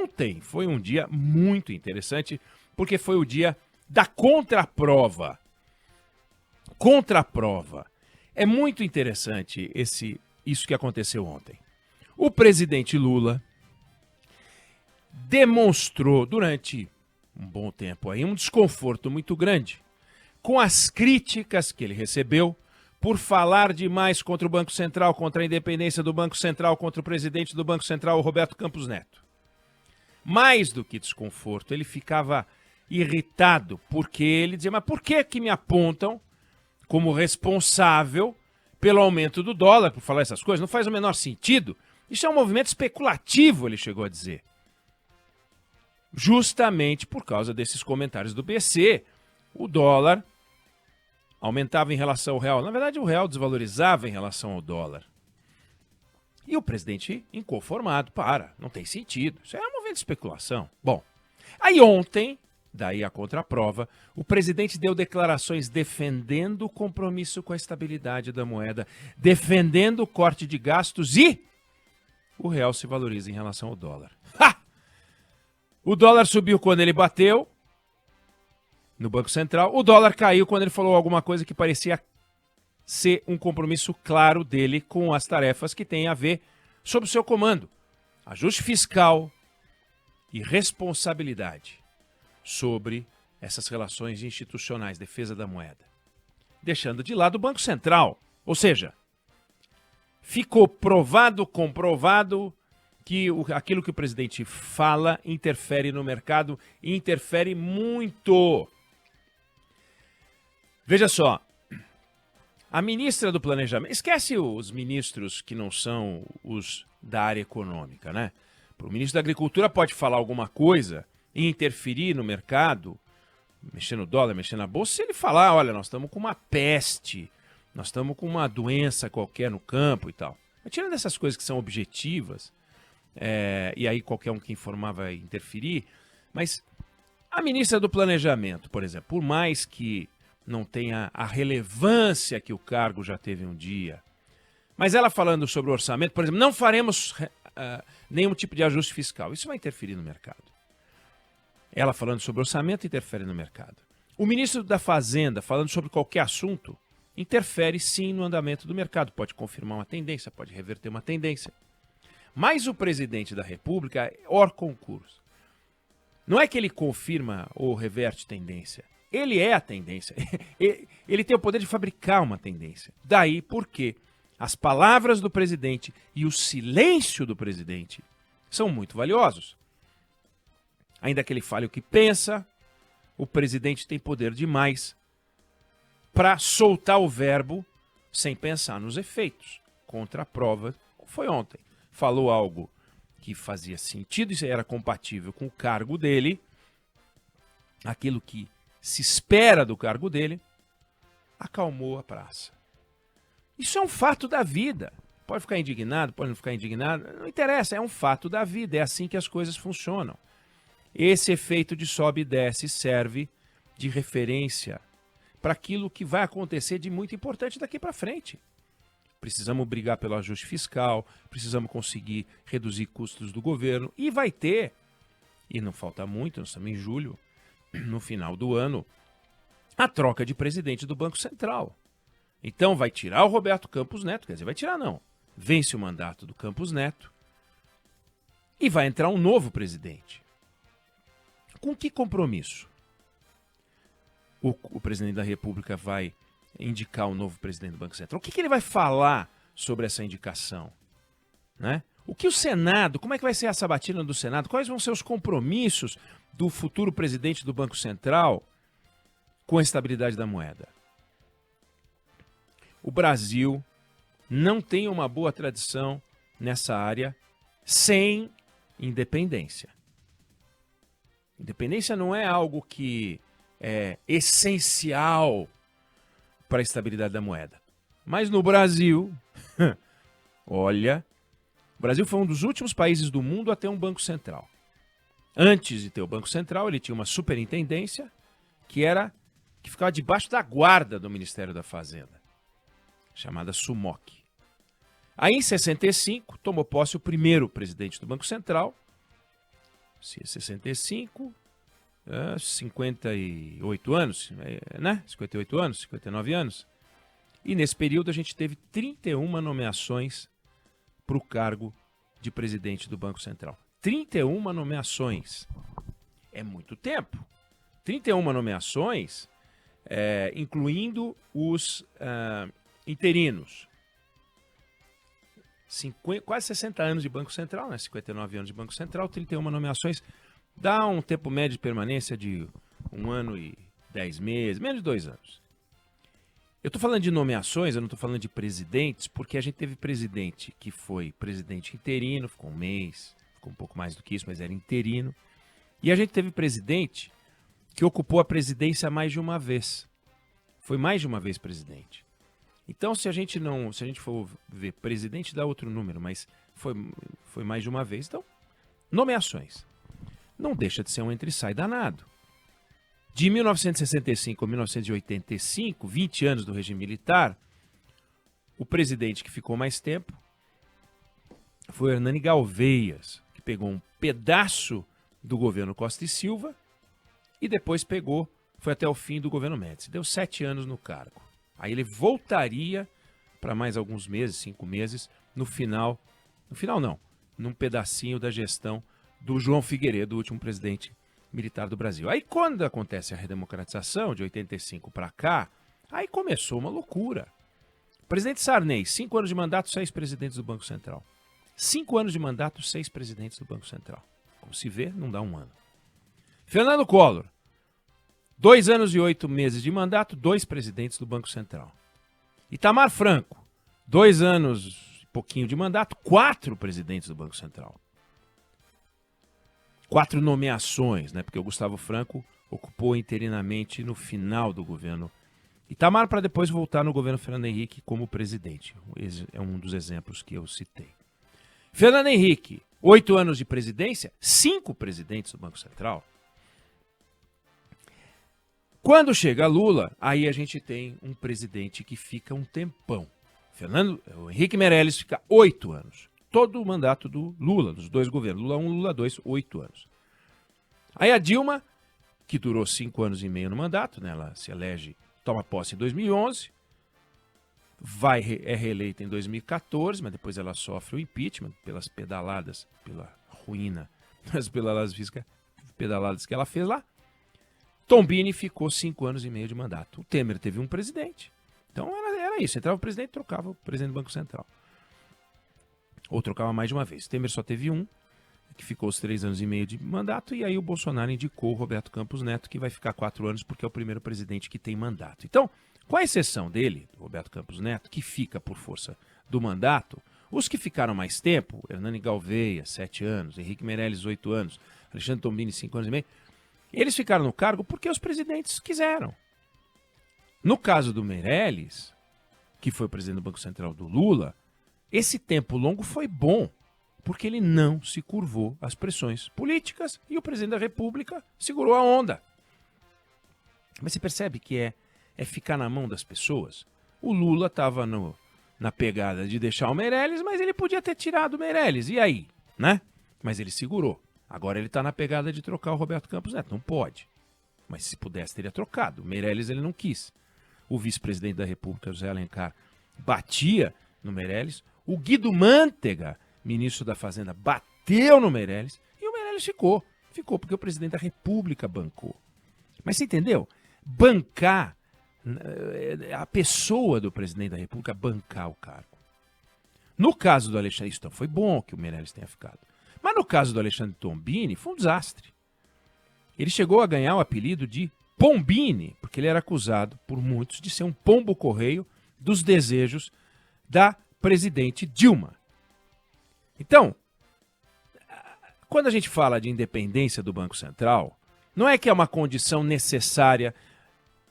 ontem foi um dia muito interessante, porque foi o dia da contraprova. Contraprova. É muito interessante isso que aconteceu ontem. O presidente Lula demonstrou durante um bom tempo aí um desconforto muito grande com as críticas que ele recebeu por falar demais contra o Banco Central, contra a independência do Banco Central, contra o presidente do Banco Central, o Roberto Campos Neto. Mais do que desconforto, ele ficava irritado, porque ele dizia, mas por que me apontam como responsável pelo aumento do dólar, por falar essas coisas? Não faz o menor sentido. Isso é um movimento especulativo, ele chegou a dizer. Justamente por causa desses comentários do BC, o dólar aumentava em relação ao real. Na verdade, o real desvalorizava em relação ao dólar. E o presidente inconformado, não tem sentido. Isso é um movimento de especulação. Bom, aí ontem, daí a contraprova, o presidente deu declarações defendendo o compromisso com a estabilidade da moeda, defendendo o corte de gastos e o real se valoriza em relação ao dólar. O dólar subiu quando ele bateu no Banco Central, o dólar caiu quando ele falou alguma coisa que parecia ser um compromisso claro dele com as tarefas que têm a ver sob o seu comando. Ajuste fiscal e responsabilidade sobre essas relações institucionais, defesa da moeda. Deixando de lado o Banco Central. Ou seja, ficou comprovado que aquilo que o presidente fala interfere no mercado e interfere muito. Veja só, a ministra do Planejamento, esquece os ministros que não são os da área econômica, né? O ministro da Agricultura pode falar alguma coisa e interferir no mercado, mexer no dólar, mexer na bolsa, se ele falar, olha, nós estamos com uma peste, nós estamos com uma doença qualquer no campo e tal. Mas tirando essas coisas que são objetivas, e aí qualquer um que informar vai interferir, mas a ministra do Planejamento, por exemplo, por mais que não tenha a relevância que o cargo já teve um dia, mas ela falando sobre o orçamento, por exemplo, não faremos nenhum tipo de ajuste fiscal, isso vai interferir no mercado. Ela falando sobre orçamento interfere no mercado. O ministro da Fazenda falando sobre qualquer assunto interfere sim no andamento do mercado, pode confirmar uma tendência, pode reverter uma tendência. Mas o presidente da República, hors concurso, não é que ele confirma ou reverte tendência. Ele é a tendência. Ele tem o poder de fabricar uma tendência. Daí porque as palavras do presidente e o silêncio do presidente são muito valiosos. Ainda que ele fale o que pensa, o presidente tem poder demais para soltar o verbo sem pensar nos efeitos. Contra a prova, foi ontem. Falou algo que fazia sentido e era compatível com o cargo dele, aquilo que se espera do cargo dele, acalmou a praça. Isso é um fato da vida. Pode ficar indignado, pode não ficar indignado, não interessa, é um fato da vida, é assim que as coisas funcionam. Esse efeito de sobe e desce serve de referência para aquilo que vai acontecer de muito importante daqui para frente. Precisamos brigar pelo ajuste fiscal, precisamos conseguir reduzir custos do governo e vai ter, e não falta muito, nós estamos em julho, no final do ano, a troca de presidente do Banco Central. Então vai tirar o Roberto Campos Neto, quer dizer, vai tirar não, vence o mandato do Campos Neto e vai entrar um novo presidente. Com que compromisso? O presidente da República vai indicar o novo presidente do Banco Central. O que ele vai falar sobre essa indicação? Né? O que o Senado, como é que vai ser a sabatina do Senado? Quais vão ser os compromissos do futuro presidente do Banco Central com a estabilidade da moeda? O Brasil não tem uma boa tradição nessa área sem independência. Independência não é algo que é essencial para a estabilidade da moeda. Mas no Brasil, olha, o Brasil foi um dos últimos países do mundo a ter um banco central. Antes de ter o Banco Central, ele tinha uma superintendência que ficava debaixo da guarda do Ministério da Fazenda, chamada SUMOC. Aí, em 65, tomou posse o primeiro presidente do Banco Central, Se é 65, 58 anos, né? 58 anos, 59 anos. E nesse período a gente teve 31 nomeações para o cargo de presidente do Banco Central. 31 nomeações. É muito tempo. 31 nomeações, incluindo os interinos. Quase 60 anos de Banco Central, né? 59 anos de Banco Central, 31 nomeações. Dá um tempo médio de permanência de 1 ano e 10 meses, menos de 2 anos. Eu estou falando de nomeações, eu não estou falando de presidentes, porque a gente teve presidente que foi presidente interino, ficou um mês, ficou um pouco mais do que isso, mas era interino. E a gente teve presidente que ocupou a presidência mais de uma vez. Foi mais de uma vez presidente. Então, se a gente for ver presidente, dá outro número, mas foi mais de uma vez. Então, nomeações. Não deixa de ser um entra e sai danado. De 1965 a 1985, 20 anos do regime militar, o presidente que ficou mais tempo foi Hernani Galveias, que pegou um pedaço do governo Costa e Silva e depois foi até o fim do governo Médici. Deu 7 anos no cargo. Aí ele voltaria para mais alguns meses, 5 meses, num pedacinho da gestão do João Figueiredo, o último presidente militar do Brasil. Aí quando acontece a redemocratização, de 85 para cá, aí começou uma loucura. Presidente Sarney, 5 anos de mandato, 6 presidentes do Banco Central. 5 anos de mandato, 6 presidentes do Banco Central. Como se vê, não dá um ano. Fernando Collor, 2 anos e 8 meses de mandato, 2 presidentes do Banco Central. Itamar Franco, 2 anos e pouquinho de mandato, 4 presidentes do Banco Central. 4 nomeações, né? Porque o Gustavo Franco ocupou interinamente no final do governo Itamar para depois voltar no governo Fernando Henrique como presidente. Esse é um dos exemplos que eu citei. Fernando Henrique, 8 anos de presidência, 5 presidentes do Banco Central. Quando chega Lula, aí a gente tem um presidente que fica um tempão. O Henrique Meirelles fica 8 anos. Todo o mandato do Lula, dos 2 governos. Lula 1, Lula 2, 8 anos. Aí a Dilma, que durou 5 anos e meio no mandato, né, ela se elege, toma posse em 2011, é reeleita em 2014, mas depois ela sofre o impeachment pelas pedaladas, pela ruína, as pedaladas que ela fez lá. Tombini ficou 5 anos e meio de mandato. O Temer teve um presidente. Então era isso. Entrava o presidente e trocava o presidente do Banco Central. Ou trocava mais de uma vez. Temer só teve um, que ficou os 3 anos e meio de mandato. E aí o Bolsonaro indicou o Roberto Campos Neto, que vai ficar 4 anos porque é o primeiro presidente que tem mandato. Então, com a exceção dele, do Roberto Campos Neto, que fica por força do mandato, os que ficaram mais tempo, Hernani Galveias, 7 anos, Henrique Meirelles, 8 anos, Alexandre Tombini, 5 anos e meio, eles ficaram no cargo porque os presidentes quiseram. No caso do Meirelles, que foi o presidente do Banco Central do Lula, esse tempo longo foi bom, porque ele não se curvou às pressões políticas e o presidente da República segurou a onda. Mas você percebe que é ficar na mão das pessoas? O Lula estava na pegada de deixar o Meirelles, mas ele podia ter tirado o Meirelles. E aí? Né? Mas ele segurou. Agora ele está na pegada de trocar o Roberto Campos Neto. Não pode. Mas se pudesse, teria trocado. O Meirelles ele não quis. O vice-presidente da República, José Alencar, batia no Meirelles. O Guido Mantega, ministro da Fazenda, bateu no Meirelles. E o Meirelles ficou. Ficou porque o presidente da República bancou. Mas você entendeu? Bancar, a pessoa do presidente da República bancar o cargo. No caso do Alexandre, isso foi bom que o Meirelles tenha ficado. Mas no caso do Alexandre Tombini, foi um desastre. Ele chegou a ganhar o apelido de Pombini, porque ele era acusado por muitos de ser um pombo-correio dos desejos da presidente Dilma. Então, quando a gente fala de independência do Banco Central, não é que é uma condição necessária,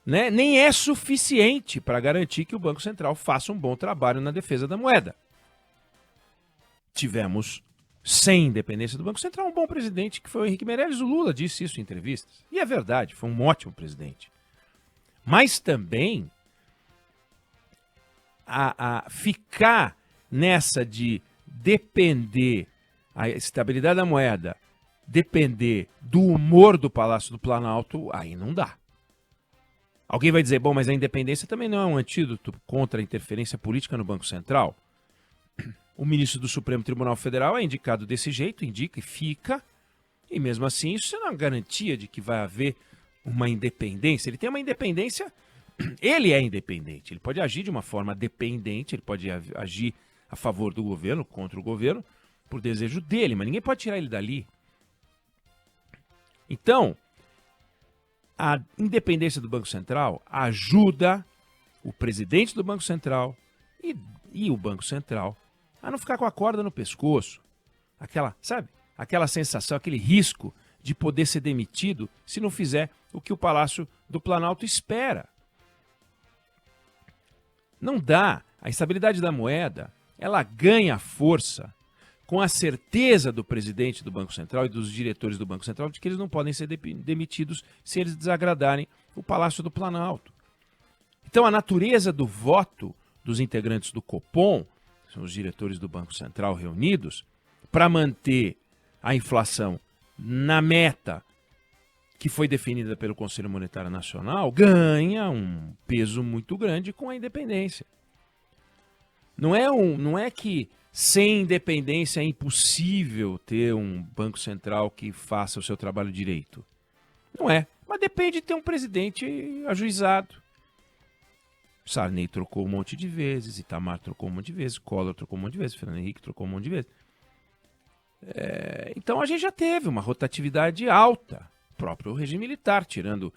né? Nem é suficiente para garantir que o Banco Central faça um bom trabalho na defesa da moeda. Tivemos, sem independência do Banco Central, um bom presidente, que foi o Henrique Meirelles. O Lula disse isso em entrevistas. E é verdade, foi um ótimo presidente. Mas também a ficar nessa de depender a estabilidade da moeda depender do humor do Palácio do Planalto, aí não dá. Alguém vai dizer, bom, mas a independência também não é um antídoto contra a interferência política no Banco Central? O ministro do Supremo Tribunal Federal é indicado desse jeito, indica e fica, e mesmo assim isso não é uma garantia de que vai haver uma independência. Ele tem uma independência, ele é independente, ele pode agir de uma forma dependente, ele pode agir a favor do governo, contra o governo, por desejo dele, mas ninguém pode tirar ele dali. Então, a independência do Banco Central ajuda o presidente do Banco Central e o Banco Central a não ficar com a corda no pescoço. Aquela sensação, aquele risco de poder ser demitido se não fizer o que o Palácio do Planalto espera. Não dá. A estabilidade da moeda, ela ganha força com a certeza do presidente do Banco Central e dos diretores do Banco Central de que eles não podem ser demitidos se eles desagradarem o Palácio do Planalto. Então, a natureza do voto dos integrantes do Copom, são os diretores do Banco Central reunidos, para manter a inflação na meta que foi definida pelo Conselho Monetário Nacional, ganha um peso muito grande com a independência. Não é que sem independência é impossível ter um Banco Central que faça o seu trabalho direito. Não é, mas depende de ter um presidente ajuizado. Sarney trocou um monte de vezes, Itamar trocou um monte de vezes, Collor trocou um monte de vezes, Fernando Henrique trocou um monte de vezes. Então a gente já teve uma rotatividade alta. O próprio regime militar, tirando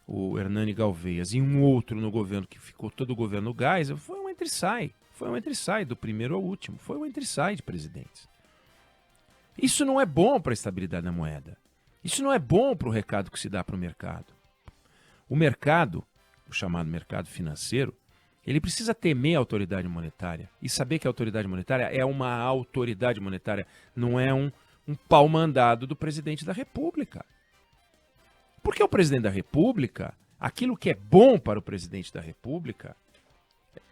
o Hernani Galveias e um outro no governo que ficou todo o governo Geisel, foi um entra e sai. Foi um entra e sai, do primeiro ao último. Foi um entra e sai de presidentes. Isso não é bom para a estabilidade da moeda. Isso não é bom para o recado que se dá para o mercado. O mercado, o chamado mercado financeiro, ele precisa temer a autoridade monetária e saber que a autoridade monetária é uma autoridade monetária, não é um pau mandado do presidente da República. Porque o presidente da República, aquilo que é bom para o presidente da República,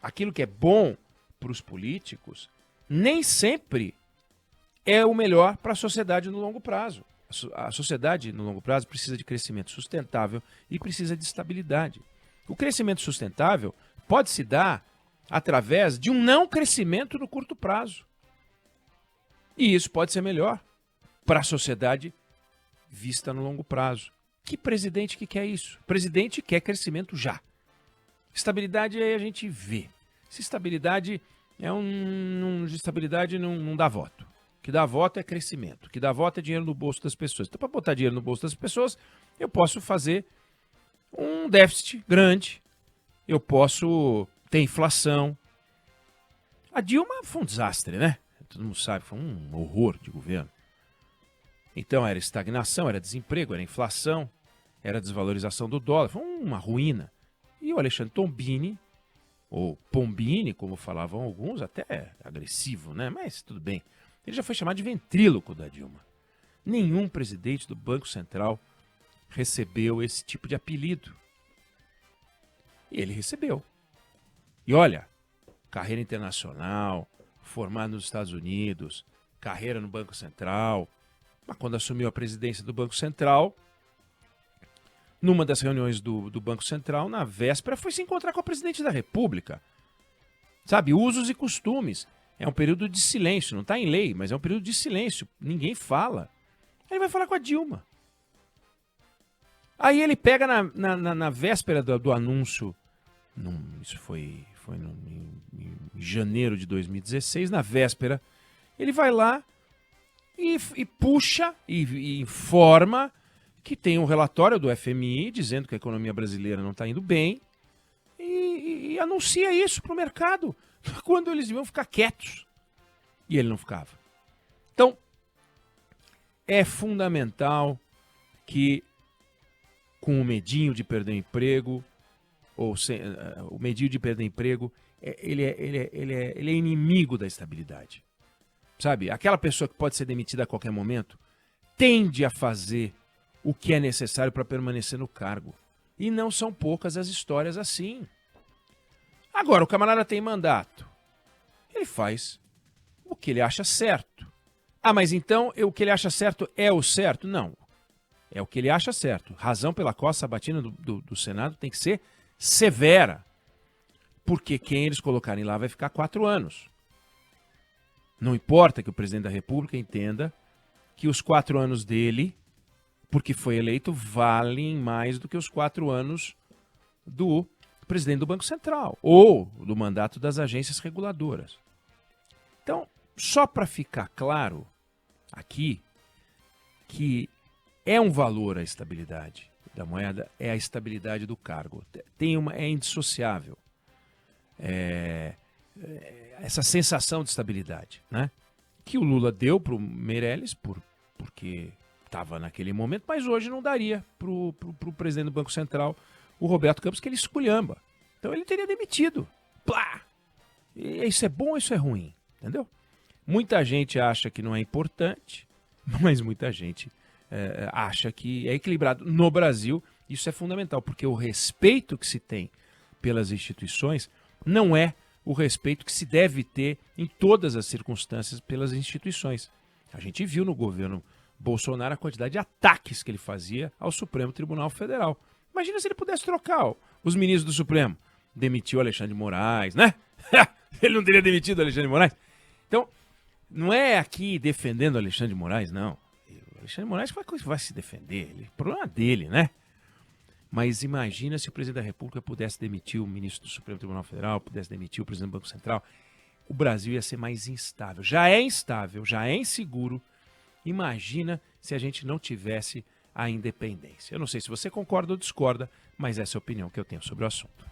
aquilo que é bom para os políticos, nem sempre é o melhor para a sociedade no longo prazo. A sociedade no longo prazo precisa de crescimento sustentável e precisa de estabilidade. O crescimento sustentável pode se dar através de um não crescimento no curto prazo. E isso pode ser melhor para a sociedade vista no longo prazo. Que presidente que quer isso? O presidente quer crescimento já. Estabilidade aí a gente vê. Se estabilidade estabilidade não dá voto. O que dá voto é crescimento. O que dá voto é dinheiro no bolso das pessoas. Então, para botar dinheiro no bolso das pessoas, eu posso fazer um déficit grande. Eu posso ter inflação. A Dilma foi um desastre, né? Todo mundo sabe, foi um horror de governo. Então, era estagnação, era desemprego, era inflação, era desvalorização do dólar. Foi uma ruína. E o Alexandre Tombini, ou Pombini, como falavam alguns, até agressivo, né? Mas tudo bem. Ele já foi chamado de ventríloco da Dilma. Nenhum presidente do Banco Central recebeu esse tipo de apelido. E ele recebeu. E olha, carreira internacional, formado nos Estados Unidos, carreira no Banco Central. Mas quando assumiu a presidência do Banco Central, numa das reuniões do Banco Central, na véspera, foi se encontrar com o presidente da República. Sabe, usos e costumes. É um período de silêncio, não está em lei, mas é um período de silêncio. Ninguém fala. Aí ele vai falar com a Dilma. Aí ele pega na véspera do anúncio, isso foi em janeiro de 2016, na véspera, ele vai lá e puxa e informa que tem um relatório do FMI dizendo que a economia brasileira não está indo bem e anuncia isso para o mercado, quando eles deviam ficar quietos. E ele não ficava. Então, é fundamental que, com o medinho de perder emprego, o medinho de perder emprego, ele é inimigo da estabilidade. Sabe, aquela pessoa que pode ser demitida a qualquer momento tende a fazer o que é necessário para permanecer no cargo. E não são poucas as histórias assim. Agora, o camarada tem mandato. Ele faz o que ele acha certo. Ah, mas então o que ele acha certo é o certo? Não. É o que ele acha certo. Razão pela qual a sabatina do Senado tem que ser severa. Porque quem eles colocarem lá vai ficar 4 anos. Não importa que o presidente da República entenda que os 4 anos dele, porque foi eleito, valem mais do que os 4 anos do presidente do Banco Central ou do mandato das agências reguladoras. Então, só para ficar claro aqui que é um valor a estabilidade da moeda, é a estabilidade do cargo. É indissociável. Essa sensação de estabilidade, né? Que o Lula deu para o Meirelles porque estava naquele momento, mas hoje não daria para o presidente do Banco Central, o Roberto Campos, que ele esculhamba. Então ele teria demitido. Plá! E isso é bom ou isso é ruim? Entendeu? Muita gente acha que não é importante, mas muita gente acha que é equilibrado. No Brasil, isso é fundamental, porque o respeito que se tem pelas instituições não é o respeito que se deve ter em todas as circunstâncias pelas instituições. A gente viu no governo Bolsonaro a quantidade de ataques que ele fazia ao Supremo Tribunal Federal. Imagina se ele pudesse trocar os ministros do Supremo. Demitiu Alexandre de Moraes, né? Ele não teria demitido Alexandre de Moraes? Então, não é aqui defendendo Alexandre de Moraes, não. O Alexandre de Moraes vai se defender. O problema é dele, né? Mas imagina se o presidente da República pudesse demitir o ministro do Supremo Tribunal Federal, pudesse demitir o presidente do Banco Central. O Brasil ia ser mais instável. Já é instável, já é inseguro. Imagina se a gente não tivesse a independência. Eu não sei se você concorda ou discorda, mas essa é a opinião que eu tenho sobre o assunto.